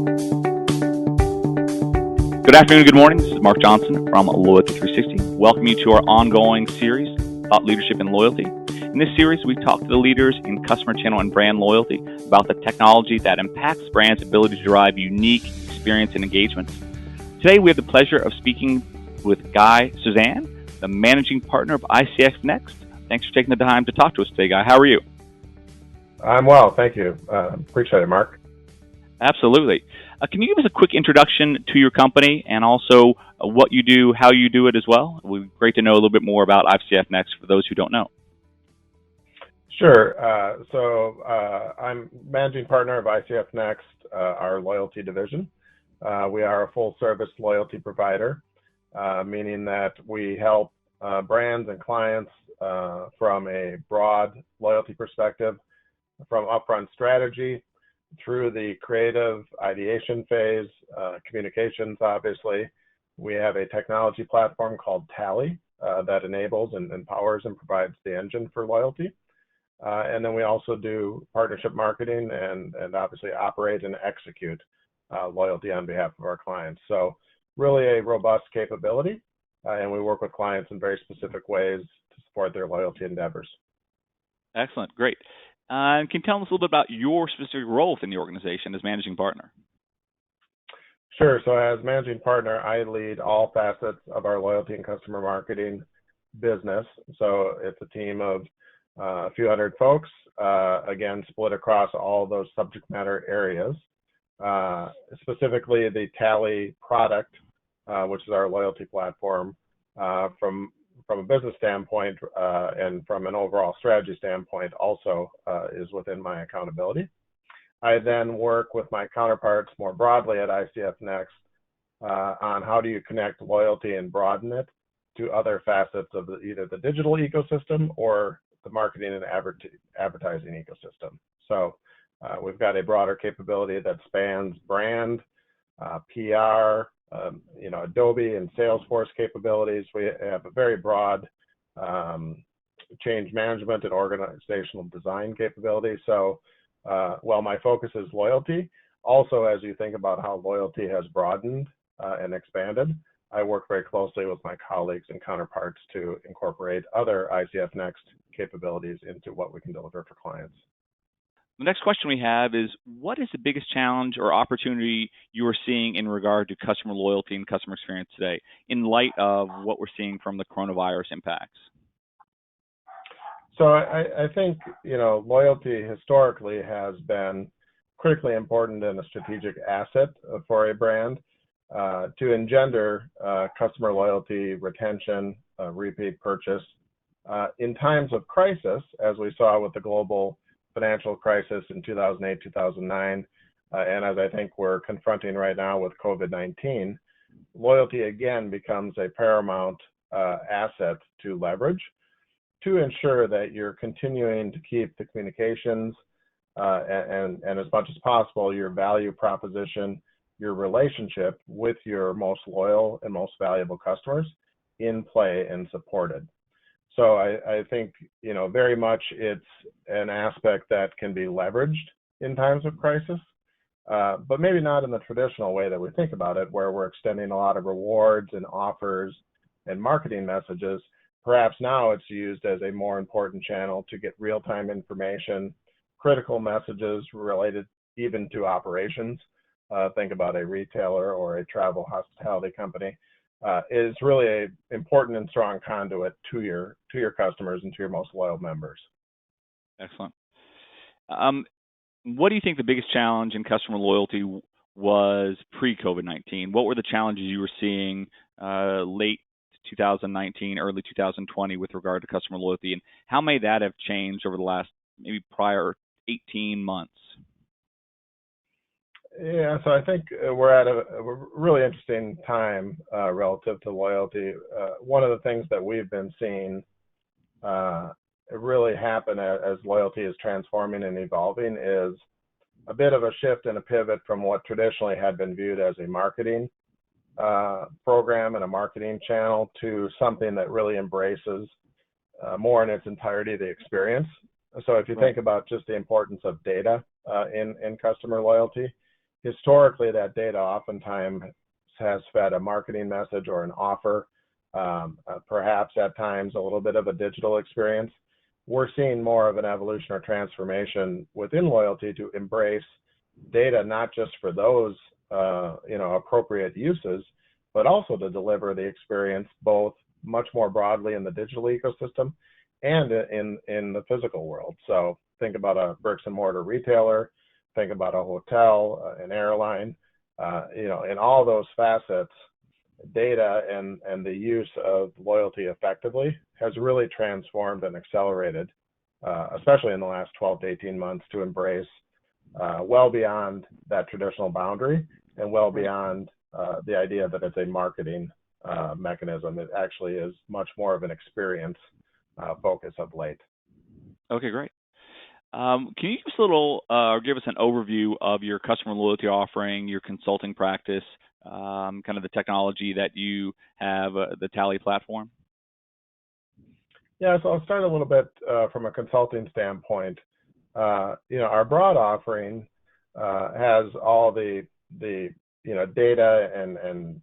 Good afternoon, good morning. This is Mark Johnson from Loyalty360. Welcome you to our ongoing series, Thought Leadership and Loyalty. In this series, we talk to the leaders in customer channel and brand loyalty about the technology that impacts brands' ability to drive unique experience and engagement. Today, we have the pleasure of speaking with Guy Cierzan, the managing partner of ICF Next. Thanks for taking the time to talk to us today, Guy. How are you? I'm well, thank you. Appreciate it, Mark. Absolutely. Can you give us a quick introduction to your company and also what you do, how you do it as well? It would be great to know a little bit more about ICF Next for those who don't know. Sure. I'm managing partner of ICF Next, our loyalty division. We are a full-service loyalty provider, meaning that we help brands and clients from a broad loyalty perspective, from upfront strategy through the creative ideation phase, communications, obviously. We have a technology platform called Tally that enables and empowers and provides the engine for loyalty. And then we also do partnership marketing and obviously operate and execute loyalty on behalf of our clients. So really a robust capability, and we work with clients in very specific ways to support their loyalty endeavors. Excellent. Great. Can you tell us a little bit about your specific role within the organization as managing partner? Sure. So as managing partner, I lead all facets of our loyalty and customer marketing business. So it's a team of a few hundred folks, again, split across all those subject matter areas. Specifically, the Tally product, which is our loyalty platform, from a business standpoint and from an overall strategy standpoint also is within my accountability. I then work with my counterparts more broadly at ICF Next on how do you connect loyalty and broaden it to other facets of either the digital ecosystem or the marketing and advertising ecosystem. So we've got a broader capability that spans brand, PR, Adobe and Salesforce capabilities. We have a very broad change management and organizational design capability. So while my focus is loyalty, also as you think about how loyalty has broadened and expanded, I work very closely with my colleagues and counterparts to incorporate other ICF Next capabilities into what we can deliver for clients. The next question we have is, what is the biggest challenge or opportunity you are seeing in regard to customer loyalty and customer experience today in light of what we're seeing from the coronavirus impacts? So I think, loyalty historically has been critically important and a strategic asset for a brand to engender customer loyalty, retention, repeat purchase. In times of crisis, as we saw with the global financial crisis in 2008, 2009, and as I think we're confronting right now with COVID-19, loyalty again becomes a paramount asset to leverage to ensure that you're continuing to keep the communications and as much as possible your value proposition, your relationship with your most loyal and most valuable customers in play and supported. So I think, very much it's an aspect that can be leveraged in times of crisis, but maybe not in the traditional way that we think about it, where we're extending a lot of rewards and offers and marketing messages. Perhaps now it's used as a more important channel to get real-time information, critical messages related even to operations. Think about a retailer or a travel hospitality company. Is really an important and strong conduit to your customers and to your most loyal members. Excellent. What do you think the biggest challenge in customer loyalty was pre-COVID-19? What were the challenges you were seeing late 2019, early 2020 with regard to customer loyalty, and how may that have changed over the last maybe prior 18 months? Yeah, so I think we're at a really interesting time relative to loyalty. One of the things that we've been seeing really happen as loyalty is transforming and evolving is a bit of a shift and a pivot from what traditionally had been viewed as a marketing program and a marketing channel to something that really embraces more in its entirety the experience. So if you think about just the importance of data in customer loyalty, historically, that data oftentimes has fed a marketing message or an offer, perhaps at times a little bit of a digital experience. We're seeing more of an evolution or transformation within loyalty to embrace data, not just for those appropriate uses, but also to deliver the experience both much more broadly in the digital ecosystem and in the physical world. So think about a bricks and mortar retailer, think about a hotel, an airline, in all those facets, data and the use of loyalty effectively has really transformed and accelerated, especially in the last 12 to 18 months, to embrace well beyond that traditional boundary and well beyond the idea that it's a marketing mechanism. It actually is much more of an experience focus of late. Okay, great. Can you give us a little, or give us an overview of your customer loyalty offering, your consulting practice, kind of the technology that you have, the Tally platform? Yeah, so I'll start a little bit from a consulting standpoint. Our broad offering has all the data and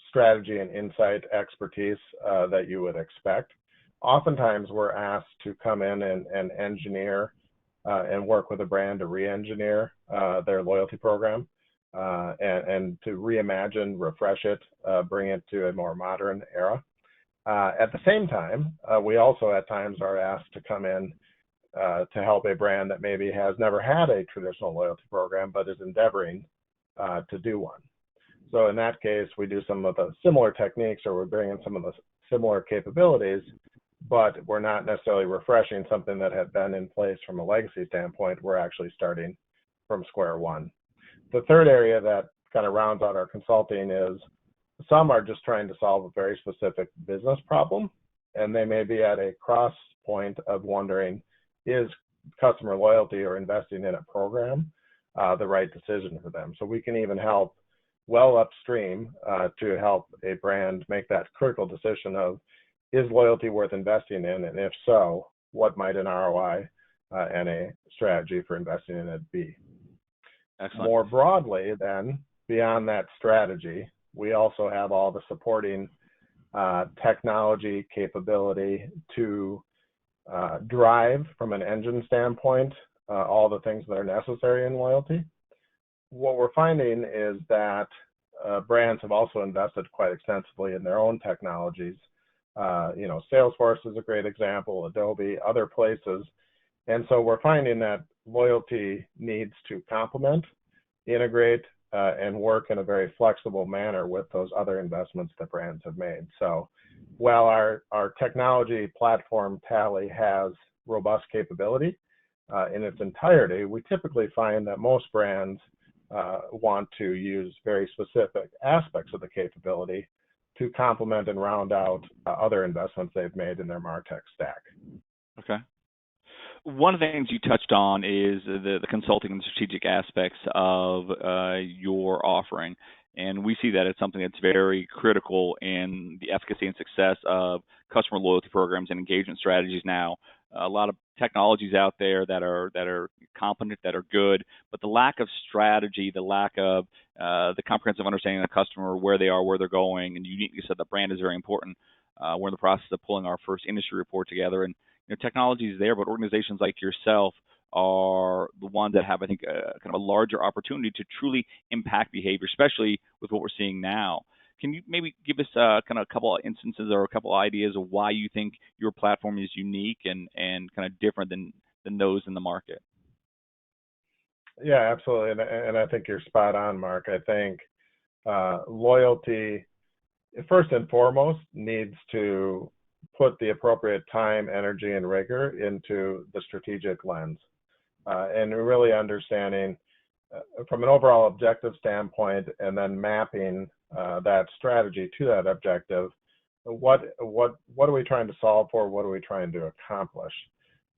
strategy and insight expertise that you would expect. Oftentimes, we're asked to come in and engineer and work with a brand to re-engineer their loyalty program and to reimagine, refresh it, bring it to a more modern era. At the same time, we also at times are asked to come in to help a brand that maybe has never had a traditional loyalty program but is endeavoring to do one. So in that case, we do some of the similar techniques, or we're bringing some of the similar capabilities, but we're not necessarily refreshing something that had been in place from a legacy standpoint. We're actually starting from square one. The third area that kind of rounds out our consulting is some are just trying to solve a very specific business problem, and they may be at a cross point of wondering, is customer loyalty or investing in a program the right decision for them? So we can even help well upstream to help a brand make that critical decision of, is loyalty worth investing in? And if so, what might an ROI and a strategy for investing in it be? Excellent. More broadly, then, beyond that strategy, we also have all the supporting technology capability to drive, from an engine standpoint, all the things that are necessary in loyalty. What we're finding is that brands have also invested quite extensively in their own technologies. Salesforce is a great example, Adobe, other places. And so we're finding that loyalty needs to complement, integrate, and work in a very flexible manner with those other investments that brands have made. So while our technology platform, Tally, has robust capability in its entirety, we typically find that most brands want to use very specific aspects of the capability to complement and round out other investments they've made in their MarTech stack. Okay. One of the things you touched on is the consulting and strategic aspects of your offering. And we see that it's something that's very critical in the efficacy and success of customer loyalty programs and engagement strategies now. A lot of technologies out there that are competent, that are good, but the lack of strategy, the lack of the comprehensive understanding of the customer, where they are, where they're going, and you said the brand is very important. We're in the process of pulling our first industry report together, and technology is there, but organizations like yourself are the ones that have, I think, kind of a larger opportunity to truly impact behavior, especially with what we're seeing now. Can you maybe give us kind of a couple of instances or a couple of ideas of why you think your platform is unique and kind of different than those in the market? Yeah, absolutely. And I think you're spot on, Mark. I think loyalty, first and foremost, needs to put the appropriate time, energy, and rigor into the strategic lens. And really understanding from an overall objective standpoint, and then mapping that strategy to that objective. What are we trying to solve for? What are we trying to accomplish?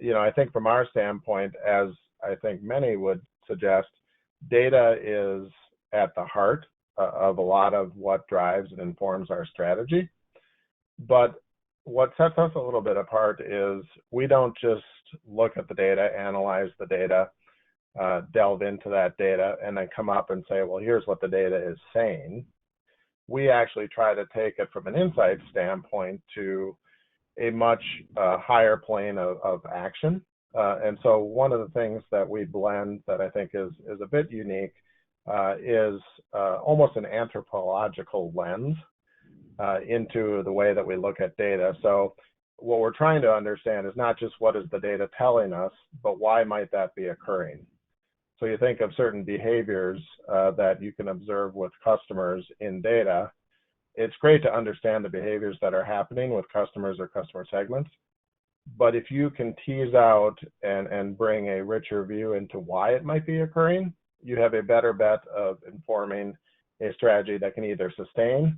I think from our standpoint, as I think many would suggest, data is at the heart of a lot of what drives and informs our strategy. But what sets us a little bit apart is we don't just look at the data, analyze the data, delve into that data and then come up and say, well, here's what the data is saying. We actually try to take it from an insight standpoint to a much higher plane of action. And so one of the things that we blend that I think is a bit unique is almost an anthropological lens into the way that we look at data. So what we're trying to understand is not just what is the data telling us, but why might that be occurring? So you think of certain behaviors that you can observe with customers in data. It's great to understand the behaviors that are happening with customers or customer segments. But if you can tease out and bring a richer view into why it might be occurring, you have a better bet of informing a strategy that can either sustain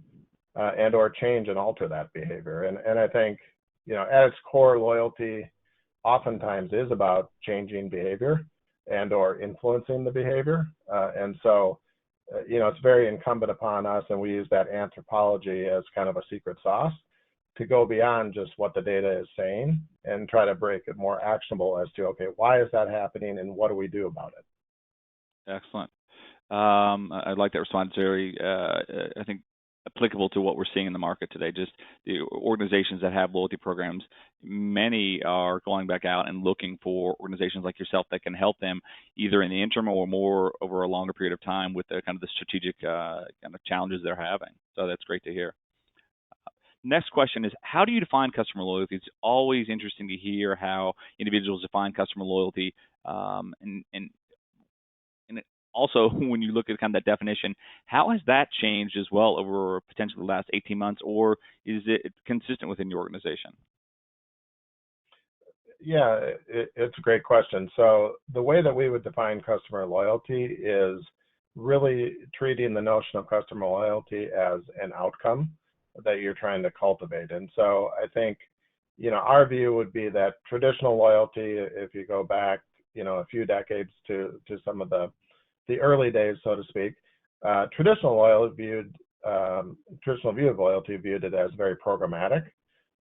and or change and alter that behavior. And I think, at its core, loyalty oftentimes is about changing behavior and or influencing the behavior. And so, it's very incumbent upon us, and we use that anthropology as kind of a secret sauce to go beyond just what the data is saying and try to break it more actionable as to, okay, why is that happening and what do we do about it? Excellent. I like that response. Very, I think, applicable to what we're seeing in the market today. Just the organizations that have loyalty programs, many are going back out and looking for organizations like yourself that can help them either in the interim or more over a longer period of time with the kind of the strategic kind of challenges they're having. So that's great to hear. Next question is, how do you define customer loyalty? It's always interesting to hear how individuals define customer loyalty, and also, when you look at kind of that definition, how has that changed as well over potentially the last 18 months, or is it consistent within your organization? Yeah, it's a great question. So the way that we would define customer loyalty is really treating the notion of customer loyalty as an outcome that you're trying to cultivate. And so I think, our view would be that traditional loyalty, if you go back, a few decades to some of the early days, so to speak, traditional view of loyalty viewed it as very programmatic,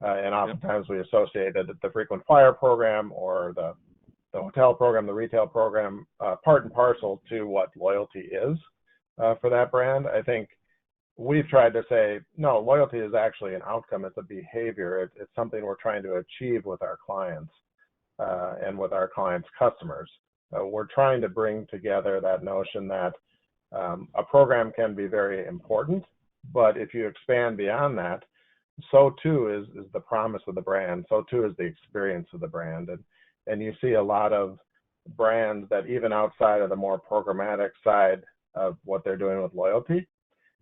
and oftentimes we associated the frequent flyer program or the hotel program, the retail program, part and parcel to what loyalty is for that brand. I think we've tried to say, no, loyalty is actually an outcome. It's a behavior. It's something we're trying to achieve with our clients and with our clients' customers. We're trying to bring together that notion that a program can be very important, but if you expand beyond that, so too is the promise of the brand, so too is the experience of the brand. And you see a lot of brands that even outside of the more programmatic side of what they're doing with loyalty,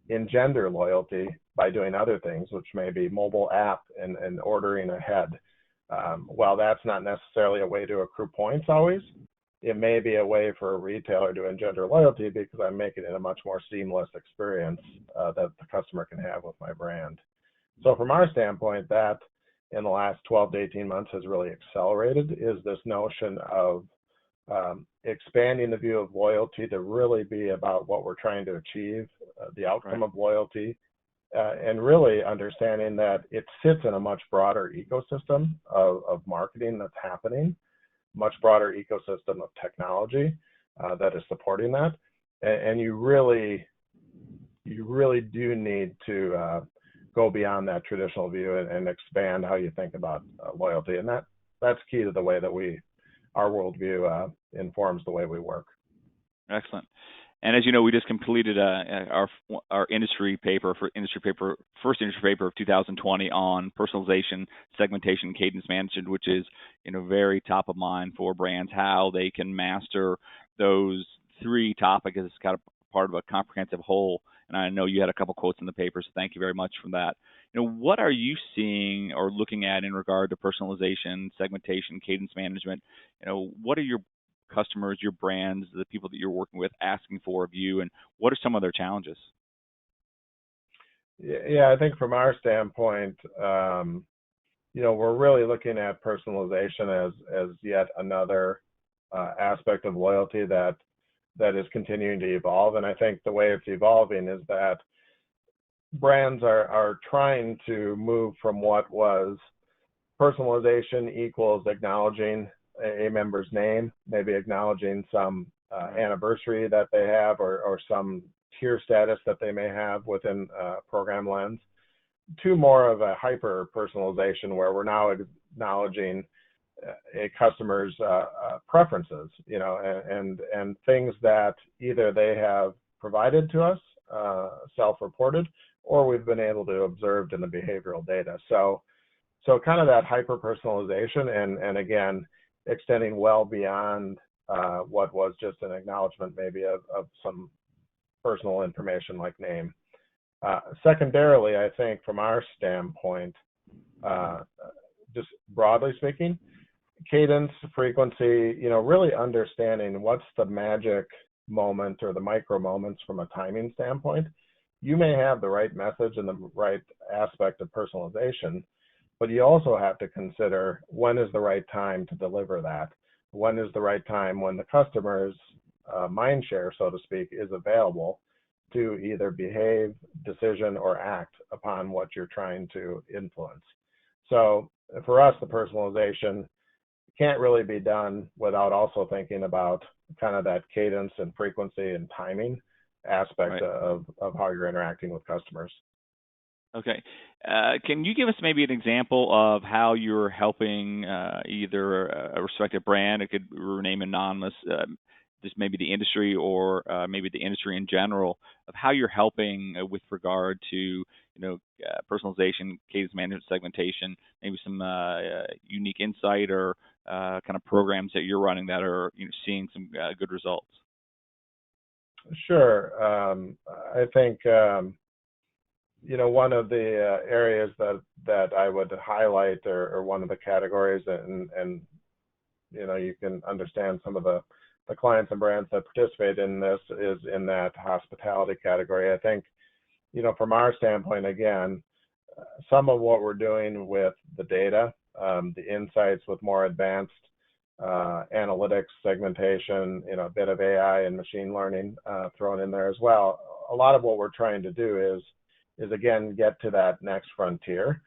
engender loyalty by doing other things, which may be mobile app and ordering ahead. While that's not necessarily a way to accrue points always, it may be a way for a retailer to engender loyalty because I'm making it a much more seamless experience that the customer can have with my brand. So from our standpoint, that in the last 12 to 18 months has really accelerated is this notion of expanding the view of loyalty to really be about what we're trying to achieve, the outcome of loyalty, and really understanding that it sits in a much broader ecosystem of marketing that's happening, much broader ecosystem of technology that is supporting that. And you really do need to go beyond that traditional view and expand how you think about loyalty. And that's key to the way that our worldview informs the way we work. Excellent. And as you know, we just completed our first industry paper of 2020 on personalization, segmentation, and cadence management, which is very top of mind for brands, how they can master those three topics as kind of part of a comprehensive whole. And I know you had a couple quotes in the paper, so thank you very much for that. What are you seeing or looking at in regard to personalization, segmentation, cadence management? What are your customers, your brands, the people that you're working with asking for of you, and what are some of their challenges? Yeah, I think from our standpoint, we're really looking at personalization as yet another aspect of loyalty that is continuing to evolve. And I think the way it's evolving is that brands are trying to move from what was personalization equals acknowledging a member's name, maybe acknowledging some anniversary that they have or some tier status that they may have within program lens, to more of a hyper personalization where we're now acknowledging a customer's preferences, and things that either they have provided to us, self-reported, or we've been able to observe in the behavioral data. So kind of that hyper personalization, and again, extending well beyond what was just an acknowledgement maybe of some personal information like name. Secondarily, I think from our standpoint, just broadly speaking, cadence, frequency, really understanding what's the magic moment or the micro moments from a timing standpoint. You may have the right message and the right aspect of personalization, but you also have to consider when is the right time to deliver that. When is the right time when the customer's mind share, so to speak, is available to either behave, decision, or act upon what you're trying to influence. So for us, the personalization can't really be done without also thinking about kind of that cadence and frequency and timing aspect of how you're interacting with customers. Okay. Can you give us maybe an example of how you're helping either a respective brand, it could remain anonymous, just maybe the industry or maybe the industry in general, of how you're helping with regard to personalization, cadence management, segmentation, maybe some unique insight or kind of programs that you're running that are seeing some good results? Sure. I think one of the areas that I would highlight, or one of the categories, and you can understand some of the clients and brands that participate in this, is in that hospitality category. I think from our standpoint, again, some of what we're doing with the data, the insights with more advanced analytics, segmentation, a bit of AI and machine learning thrown in there as well. A lot of what we're trying to do is again get to that next frontier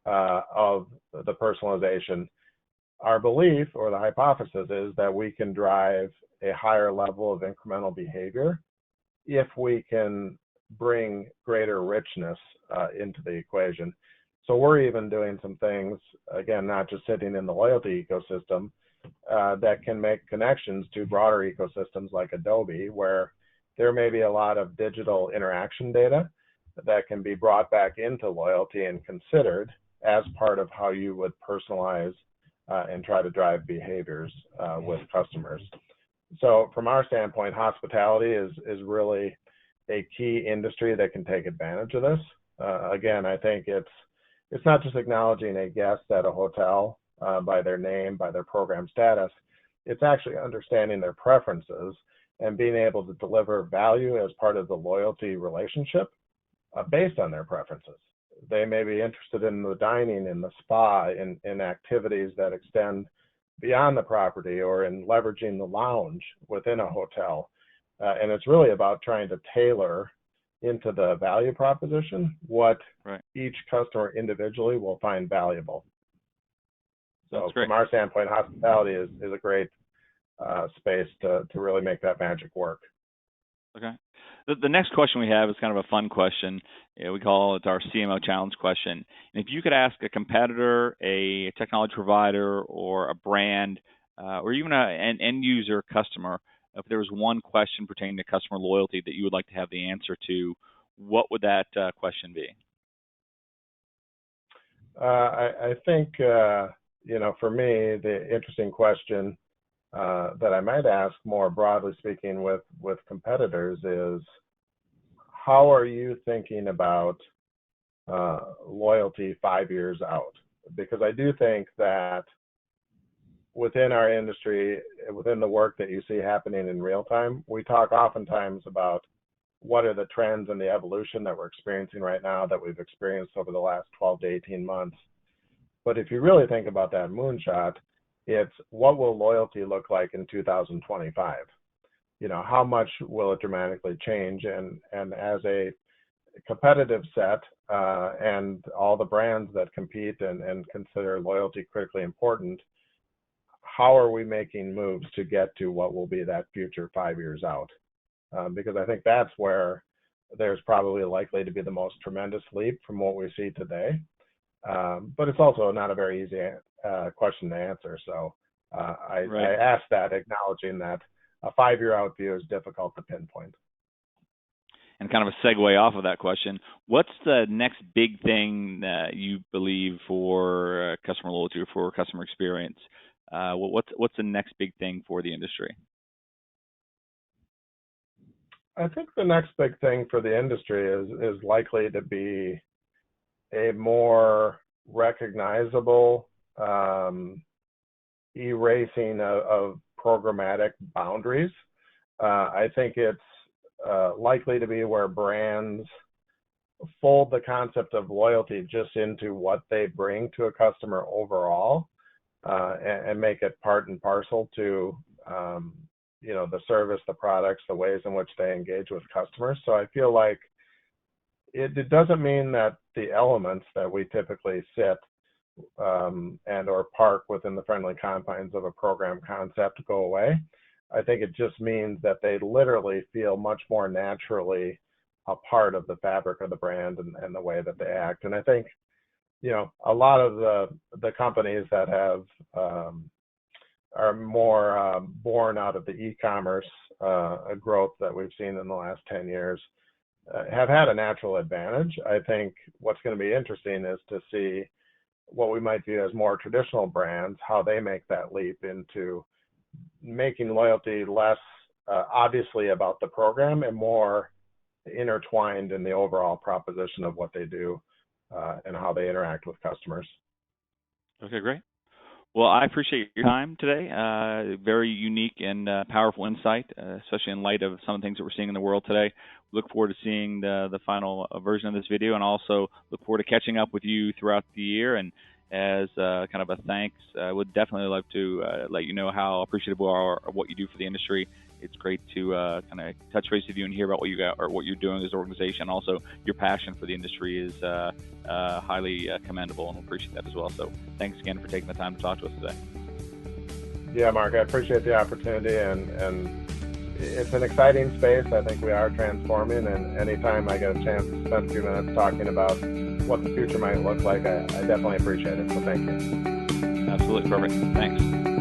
of the personalization. Our belief or the hypothesis is that we can drive a higher level of incremental behavior if we can bring greater richness into the equation. So we're even doing some things, again, not just sitting in the loyalty ecosystem, that can make connections to broader ecosystems like Adobe, where there may be a lot of digital interaction data that can be brought back into loyalty and considered as part of how you would personalize and try to drive behaviors with customers. So from our standpoint, hospitality is really a key industry that can take advantage of this. Again, I think it's not just acknowledging a guest at a hotel by their name, by their program status. It's actually understanding their preferences and being able to deliver value as part of the loyalty relationship based on their preferences. They may be interested in the dining, in the spa, in activities that extend beyond the property, or in leveraging the lounge within a hotel. And it's really about trying to tailor into the value proposition what each customer individually will find valuable. So from our standpoint, hospitality is a great space to really make that magic work. Okay. The next question we have is kind of a fun question. We call it our CMO challenge question. And if you could ask a competitor, a technology provider, or a brand, or even an end user customer, if there was one question pertaining to customer loyalty that you would like to have the answer to, what would that question be? I think, for me, the interesting question that I might ask, more broadly speaking, with competitors is, how are you thinking about loyalty 5 years out? Because I do think that within our industry, within the work that you see happening in real time, we talk oftentimes about what are the trends and the evolution that we're experiencing right now that we've experienced over the last 12 to 18 months. But if you really think about that moonshot, it's what will loyalty look like in 2025? How much will it dramatically change? And as a competitive set and all the brands that compete and consider loyalty critically important, how are we making moves to get to what will be that future 5 years out? Because I think that's where there's probably likely to be the most tremendous leap from what we see today. But it's also not a very easy question to answer. So I ask that, acknowledging that a 5-year out view is difficult to pinpoint. And kind of a segue off of that question, what's the next big thing that you believe for customer loyalty or for customer experience? What's the next big thing for the industry? I think the next big thing for the industry is likely to be a more recognizable erasing of programmatic boundaries. I think it's likely to be where brands fold the concept of loyalty just into what they bring to a customer overall, and make it part and parcel to the service, the products, the ways in which they engage with customers. So I feel like it doesn't mean that the elements that we typically sit and or park within the friendly confines of a program concept go away. I think it just means that they literally feel much more naturally a part of the fabric of the brand and the way that they act. And I think, a lot of the companies that have are more born out of the e-commerce growth that we've seen in the last 10 years have had a natural advantage. I think what's going to be interesting is to see what we might view as more traditional brands, how they make that leap into making loyalty less obviously about the program and more intertwined in the overall proposition of what they do and how they interact with customers. Okay, great. Well, I appreciate your time today. Very unique and powerful insight, especially in light of some of the things that we're seeing in the world today. Look forward to seeing the final version of this video, and also look forward to catching up with you throughout the year. And as kind of a thanks, I would definitely love to let you know how appreciative we are of what you do for the industry. It's great to kind of touch base with you and hear about what you got or what you're doing as an organization. Also, your passion for the industry is highly commendable, and we appreciate that as well. So thanks again for taking the time to talk to us today. Yeah, Mark, I appreciate the opportunity, and it's an exciting space. I think we are transforming, and anytime I get a chance to spend a few minutes talking about what the future might look like, I definitely appreciate it. So thank you. Absolutely. Perfect. Thanks.